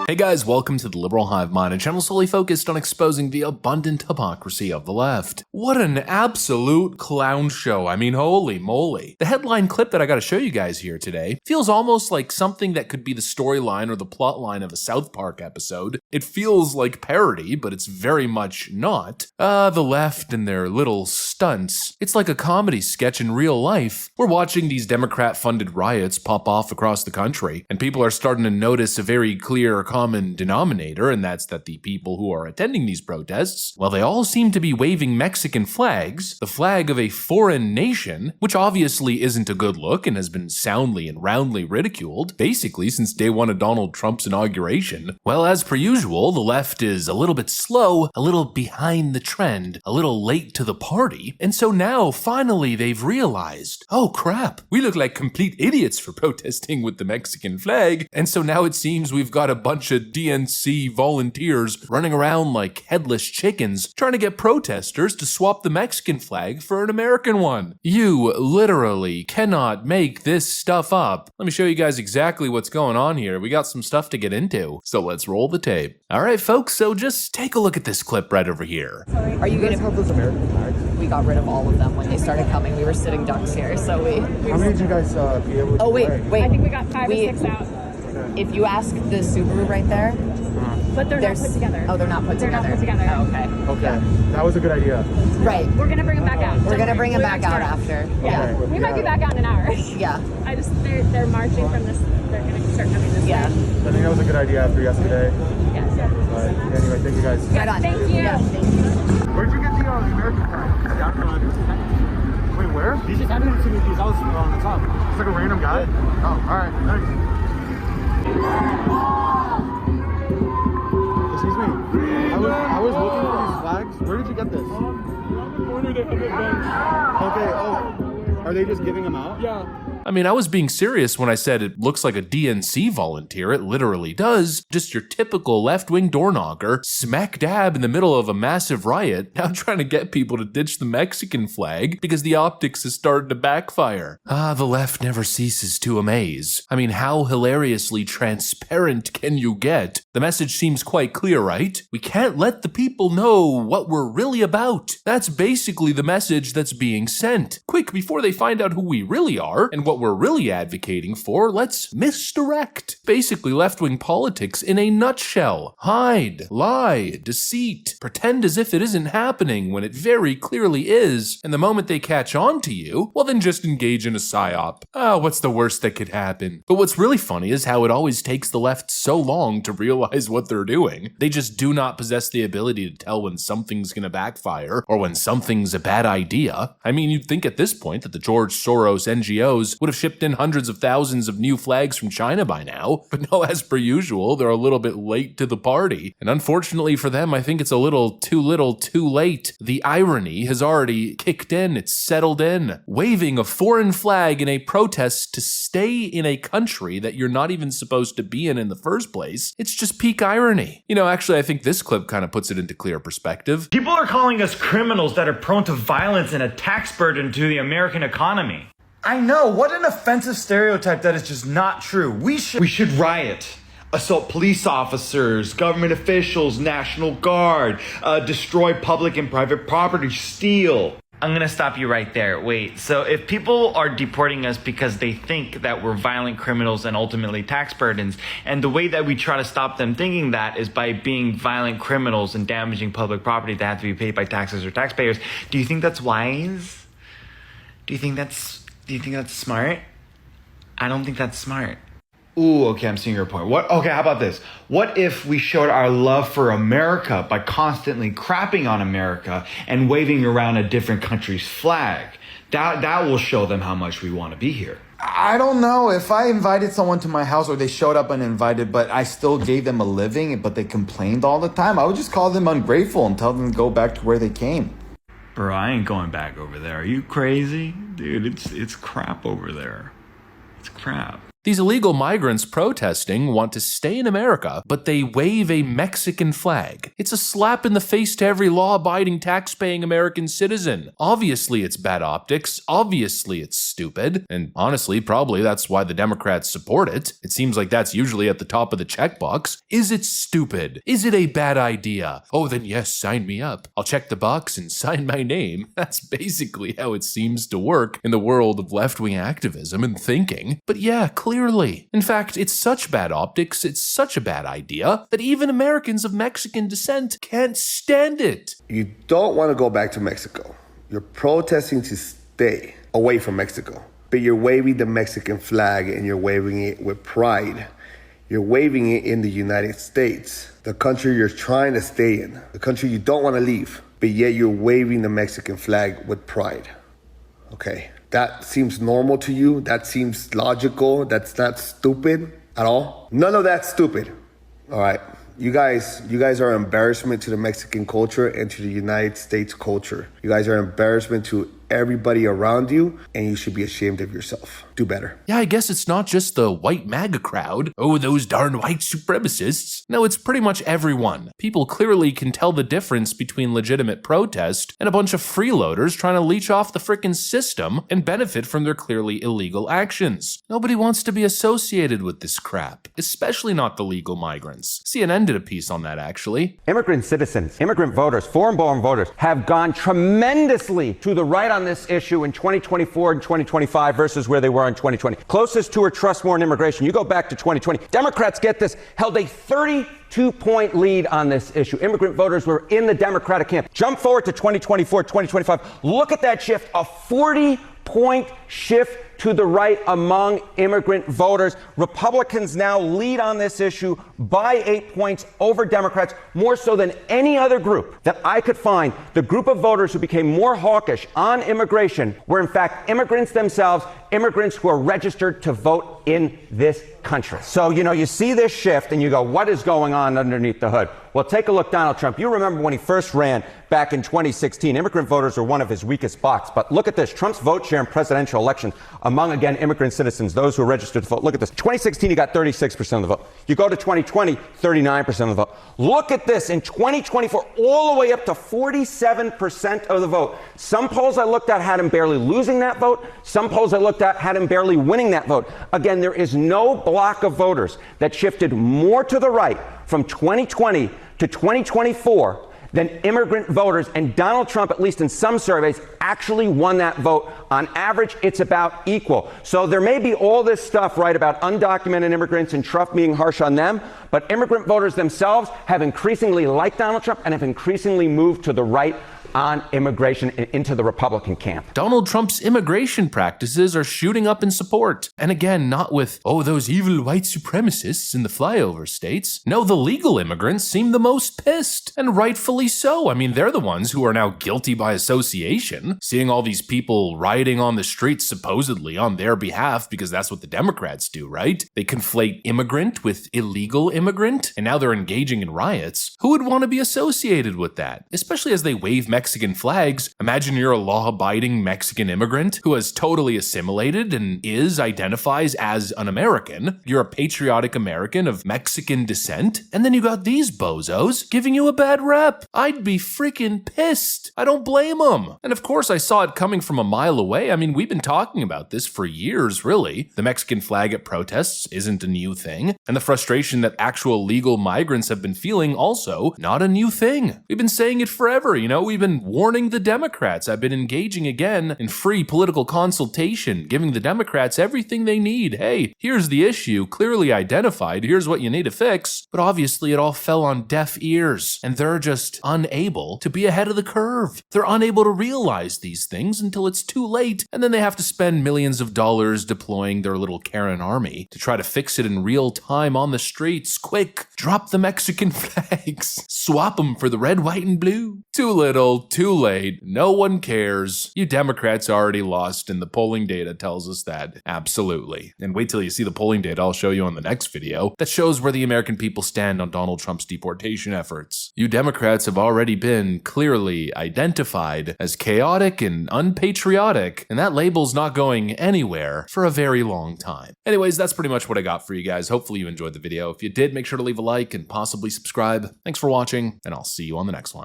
Hey guys, welcome to the Liberal Hive Mind, a channel solely focused on exposing the abundant hypocrisy of the left. What an absolute clown show. I mean, holy moly. The headline clip that I gotta show you guys here today feels almost like something that could be the storyline or the plot line of a South Park episode. It feels like parody, but it's very much not. The left and their little stunts. It's like a comedy sketch in real life. We're watching these Democrat-funded riots pop off across the country, and people are starting to notice a very clear common denominator, and that's that the people who are attending these protests, well, they all seem to be waving Mexican flags, the flag of a foreign nation, which obviously isn't a good look and has been soundly and roundly ridiculed, basically since day one of Donald Trump's inauguration. Well, as per usual, the left is a little bit slow, a little behind the trend, a little late to the party, and so now, finally, they've realized, oh crap, we look like complete idiots for protesting with the Mexican flag, and so now it seems we've got a bunch of DNC volunteers running around like headless chickens trying to get protesters to swap the Mexican flag for an American one. You literally cannot make this stuff up. Let me show you guys exactly what's going on here. We got some stuff to get into, so let's roll the tape. Alright folks, so just take a look at this clip right over here. Are you gonna have those American flags? We got rid of all of them when they started coming. We were sitting ducks here, so we... How many did you guys be able to wait. I think we got 5 or 6 out. If you ask the Subaru right there... But they're not put together. Oh, they're not put together. Not put together. Oh, okay. Okay, Yeah. that was a good idea. Right. We're gonna bring them back out. We're gonna bring them back out after. Yeah. Okay. We might be back out in an hour. Yeah. They're marching from this. They're gonna start coming this Yeah. way. I think that was a good idea after yesterday. Yes. But anyway, thank you guys. Right on. Thank you. Yeah, thank you. Where'd you get the American flag? Down from Wait, where? He just handed it to me because I was on the top. It's like a random guy? Oh, alright, thanks. Excuse me. I was looking for these flags. Where did you get this? Around the corner they have a bunch. Okay, oh. Are they just giving them out? Yeah. I mean, I was being serious when I said it looks like a DNC volunteer. It literally does. Just your typical left-wing door knocker, smack dab in the middle of a massive riot, now trying to get people to ditch the Mexican flag because the optics is starting to backfire. The left never ceases to amaze. I mean, how hilariously transparent can you get? The message seems quite clear, right? We can't let the people know what we're really about. That's basically the message that's being sent. Quick, before they find out who we really are and what we're really advocating for, let's misdirect. Basically left-wing politics in a nutshell. Hide, lie, deceit, pretend as if it isn't happening when it very clearly is, and the moment they catch on to you, well then just engage in a psyop. What's the worst that could happen? But what's really funny is how it always takes the left so long to realize what they're doing. They just do not possess the ability to tell when something's gonna backfire or when something's a bad idea. I mean, you'd think at this point that the George Soros NGOs would have shipped in hundreds of thousands of new flags from China by now, but no, as per usual, they're a little bit late to the party. And unfortunately for them, I think it's a little too late. The irony has already kicked in, it's settled in. Waving a foreign flag in a protest to stay in a country that you're not even supposed to be in the first place, it's just peak irony. You know, actually, I think this clip kind of puts it into clear perspective. People are calling us criminals that are prone to violence and a tax burden to the American economy. I know, what an offensive stereotype that is just not true. We should riot, assault police officers, government officials, National Guard, destroy public and private property, steal. I'm gonna stop you right there. Wait, so if people are deporting us because they think that we're violent criminals and ultimately tax burdens, and the way that we try to stop them thinking that is by being violent criminals and damaging public property that have to be paid by taxes or taxpayers, do you think that's wise? Do you think that's smart? I don't think that's smart. Ooh, okay, I'm seeing your point. Okay, how about this? What if we showed our love for America by constantly crapping on America and waving around a different country's flag? That will show them how much we want to be here. I don't know. If I invited someone to my house or they showed up uninvited, but I still gave them a living, but they complained all the time, I would just call them ungrateful and tell them to go back to where they came. Bro, I ain't going back over there. Are you crazy? Dude, it's crap over there. It's crap. These illegal migrants protesting want to stay in America, but they wave a Mexican flag. It's a slap in the face to every law-abiding, tax-paying American citizen. Obviously, it's bad optics. Obviously, it's stupid. And honestly, probably that's why the Democrats support it. It seems like that's usually at the top of the checkbox. Is it stupid? Is it a bad idea? Oh, then yes, sign me up. I'll check the box and sign my name. That's basically how it seems to work in the world of left-wing activism and thinking. But yeah, clearly. In fact, it's such bad optics, it's such a bad idea, that even Americans of Mexican descent can't stand it. You don't want to go back to Mexico. You're protesting to stay away from Mexico. But you're waving the Mexican flag and you're waving it with pride. You're waving it in the United States, the country you're trying to stay in, the country you don't want to leave, but yet you're waving the Mexican flag with pride. Okay, that seems normal to you? That seems logical? That's not stupid at all? None of that's stupid. All right, you guys are an embarrassment to the Mexican culture and to the United States culture. You guys are an embarrassment to everybody around you, and you should be ashamed of yourself. Do better. Yeah, I guess it's not just the white MAGA crowd. Oh, those darn white supremacists. No, it's pretty much everyone. People clearly can tell the difference between legitimate protest and a bunch of freeloaders trying to leech off the frickin' system and benefit from their clearly illegal actions. Nobody wants to be associated with this crap, especially not the legal migrants. CNN did a piece on that, actually. Immigrant citizens, immigrant voters, foreign-born voters have gone tremendously to the right on this issue in 2024 and 2025 versus where they were in 2020. Closest to or trust more in immigration. You go back to 2020. Democrats, get this, held a 32-point lead on this issue. Immigrant voters were in the Democratic camp. Jump forward to 2024, 2025. Look at that shift, a 40-point shift to the right among immigrant voters. Republicans now lead on this issue by 8 points over Democrats, more so than any other group that I could find. The group of voters who became more hawkish on immigration were in fact immigrants themselves, immigrants who are registered to vote in this country. So, you see this shift and you go, what is going on underneath the hood? Well, take a look, Donald Trump. You remember when he first ran back in 2016, immigrant voters were one of his weakest spots. But look at this, Trump's vote share in presidential elections among, again, immigrant citizens, those who are registered to vote. Look at this. 2016, he got 36% of the vote. You go to 2020, 39% of the vote. Look at this. In 2024, all the way up to 47% of the vote. Some polls I looked at had him barely losing that vote. Some polls I looked at had him barely winning that vote. Again, there is no block of voters that shifted more to the right from 2020 to 2024 than immigrant voters, and Donald Trump, at least in some surveys, actually won that vote. On average, it's about equal. So there may be all this stuff, right, about undocumented immigrants and Trump being harsh on them, but immigrant voters themselves have increasingly liked Donald Trump and have increasingly moved to the right on immigration and into the Republican camp. Donald Trump's immigration practices are shooting up in support. And again, not with, oh, those evil white supremacists in the flyover states. No, the legal immigrants seem the most pissed, and rightfully so. I mean, they're the ones who are now guilty by association, seeing all these people rioting on the streets supposedly on their behalf, because that's what the Democrats do, right? They conflate immigrant with illegal immigrant, and now they're engaging in riots. Who would want to be associated with that? Especially as they wave Mexican flags. Imagine you're a law-abiding Mexican immigrant who has totally assimilated and identifies as an American. You're a patriotic American of Mexican descent, and then you got these bozos giving you a bad rep. I'd be freaking pissed. I don't blame them. And of course, I saw it coming from a mile away. I mean, we've been talking about this for years, really. The Mexican flag at protests isn't a new thing, and the frustration that actual legal migrants have been feeling also not a new thing. We've been saying it forever, we've been warning the Democrats. I've been engaging again in free political consultation, giving the Democrats everything they need. Hey, here's the issue, clearly identified, here's what you need to fix. But obviously it all fell on deaf ears, and they're just unable to be ahead of the curve. They're unable to realize these things until it's too late, and then they have to spend millions of dollars deploying their little Karen army to try to fix it in real time on the streets. Quick, drop the Mexican flags. Swap them for the red, white, and blue. Too little, Well, too late. No one cares. You Democrats already lost, and the polling data tells us that. Absolutely. And wait till you see the polling data I'll show you on the next video that shows where the American people stand on Donald Trump's deportation efforts. You Democrats have already been clearly identified as chaotic and unpatriotic, and that label's not going anywhere for a very long time. Anyways, that's pretty much what I got for you guys. Hopefully you enjoyed the video. If you did, make sure to leave a like and possibly subscribe. Thanks for watching, and I'll see you on the next one.